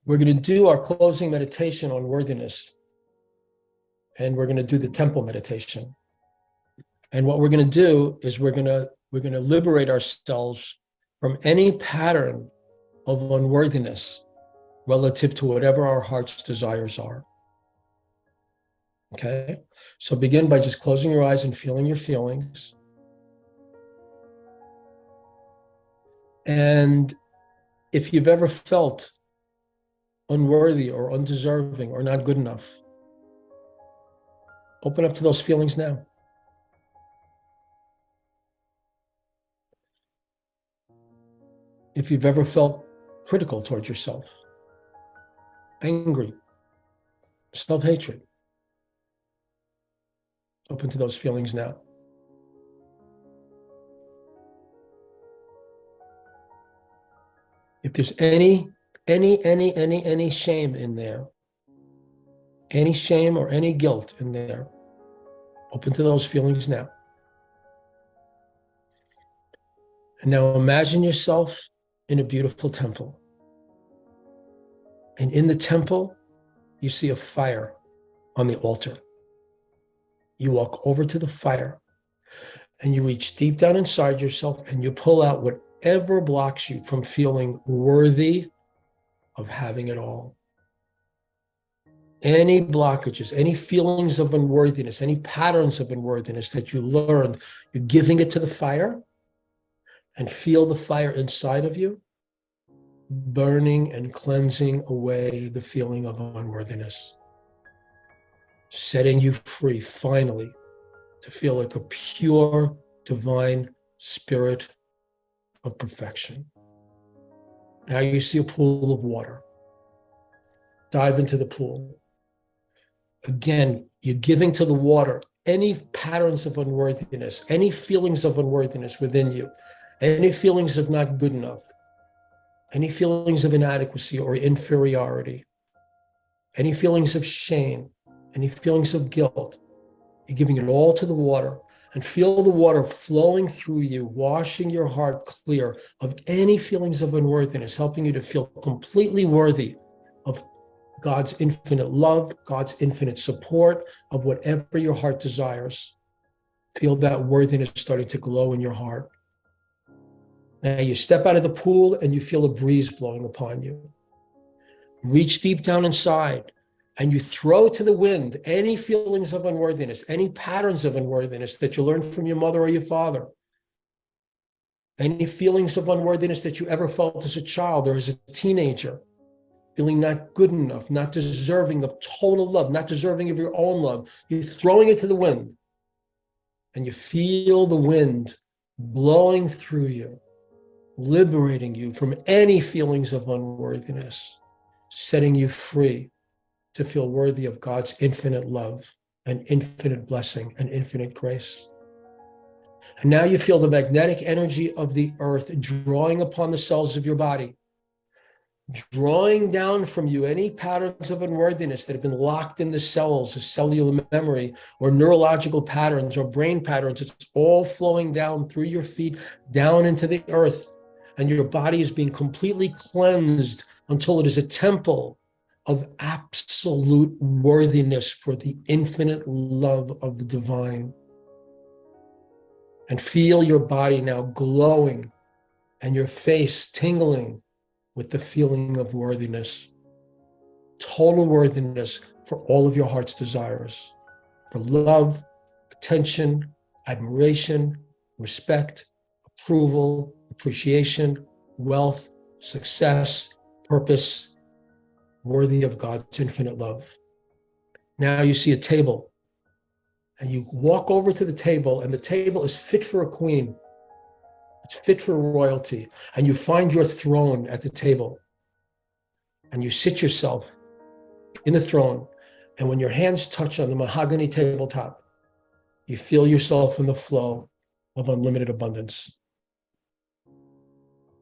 We're going to do our closing meditation on worthiness, and we're going to do the temple meditation. And what we're going to do is we're going to liberate ourselves from any pattern of unworthiness relative to whatever our heart's desires are. Okay? So begin by just closing your eyes and feeling your feelings. And if you've ever felt unworthy or undeserving or not good enough, open up to those feelings now. If you've ever felt critical towards yourself, angry, self-hatred, open to those feelings now. If there's any shame in there, any shame or any guilt in there, open to those feelings now. And now imagine yourself in a beautiful temple. And in the temple, you see a fire on the altar. You walk over to the fire and you reach deep down inside yourself and you pull out whatever blocks you from feeling worthy of having it all. Any blockages, any feelings of unworthiness, any patterns of unworthiness that you learned, you're giving it to the fire, and feel the fire inside of you, burning and cleansing away the feeling of unworthiness, setting you free finally to feel like a pure, divine spirit of perfection. Now you see a pool of water. Dive into the pool. Again, you're giving to the water any patterns of unworthiness, any feelings of unworthiness within you, any feelings of not good enough, any feelings of inadequacy or inferiority, any feelings of shame, any feelings of guilt. You're giving it all to the water, and feel the water flowing through you, washing your heart clear of any feelings of unworthiness, helping you to feel completely worthy of God's infinite love, God's infinite support, of whatever your heart desires. Feel that worthiness starting to glow in your heart. Now you step out of the pool and you feel a breeze blowing upon you. Reach deep down inside and you throw to the wind any feelings of unworthiness, any patterns of unworthiness that you learned from your mother or your father, any feelings of unworthiness that you ever felt as a child or as a teenager, feeling not good enough, not deserving of total love, not deserving of your own love. You're throwing it to the wind and you feel the wind blowing through you, liberating you from any feelings of unworthiness, setting you free to feel worthy of God's infinite love and infinite blessing and infinite grace. And now you feel the magnetic energy of the earth drawing upon the cells of your body, drawing down from you any patterns of unworthiness that have been locked in the cells, the cellular memory, or neurological patterns or brain patterns. It's all flowing down through your feet, down into the earth. And your body is being completely cleansed until it is a temple of absolute worthiness for the infinite love of the divine. And feel your body now glowing and your face tingling with the feeling of worthiness, total worthiness for all of your heart's desires, for love, attention, admiration, respect, approval, appreciation, wealth, success, purpose, worthy of God's infinite love. Now you see a table, and you walk over to the table, and the table is fit for a queen. It's fit for royalty. And you find your throne at the table, and you sit yourself in the throne. And when your hands touch on the mahogany tabletop, you feel yourself in the flow of unlimited abundance.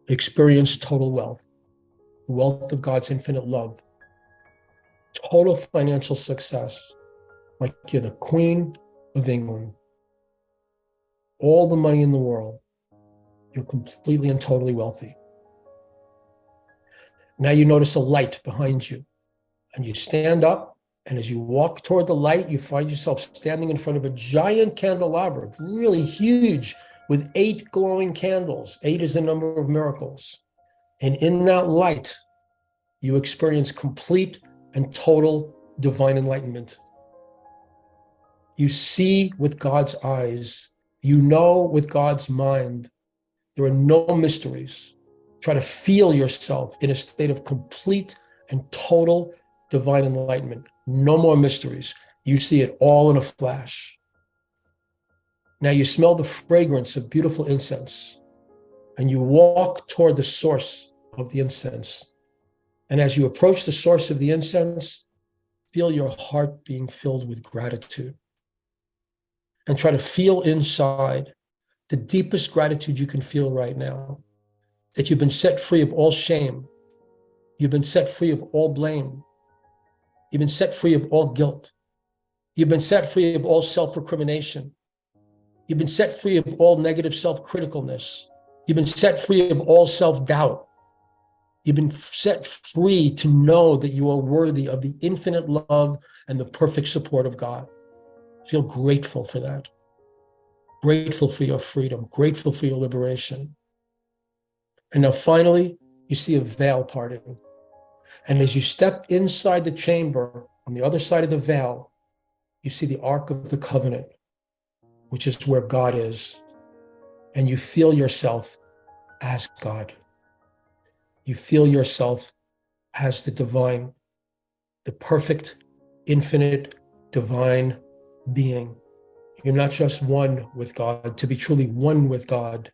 Experience total wealth, the wealth of God's infinite love, total financial success, like you're the Queen of England. All the money in the world, you're completely and totally wealthy. Now you notice a light behind you, and you stand up, and as you walk toward the light, you find yourself standing in front of a giant candelabra, really huge, with 8 glowing candles. 8 is the number of miracles. And in that light, you experience complete and total divine enlightenment. You see with God's eyes. You know with God's mind. There are no mysteries. Try to feel yourself in a state of complete and total divine enlightenment. No more mysteries. You see it all in a flash. Now you smell the fragrance of beautiful incense, and you walk toward the source of the incense. And as you approach the source of the incense, feel your heart being filled with gratitude. And try to feel inside the deepest gratitude you can feel right now, that you've been set free of all shame. You've been set free of all blame. You've been set free of all guilt. You've been set free of all self-recrimination. You've been set free of all negative self-criticalness. You've been set free of all self-doubt. You've been set free to know that you are worthy of the infinite love and the perfect support of God. Feel grateful for that. Grateful for your freedom. Grateful for your liberation. And now finally, you see a veil parting. And as you step inside the chamber, on the other side of the veil, you see the Ark of the Covenant, which is where God is. And you feel yourself as God. You feel yourself as the divine, the perfect, infinite, divine being. You're not just one with God. To be truly one with God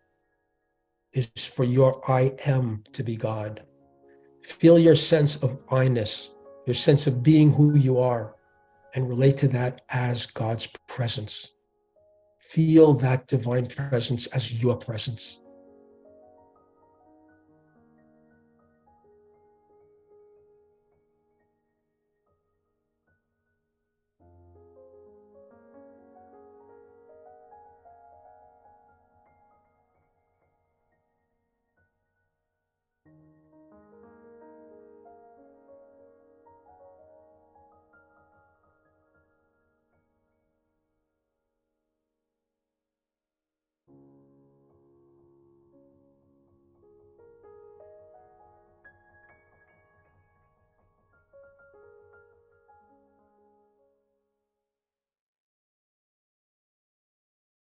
is for your I am to be God. Feel your sense of I-ness, your sense of being who you are, and relate to that as God's presence. Feel that divine presence as your presence.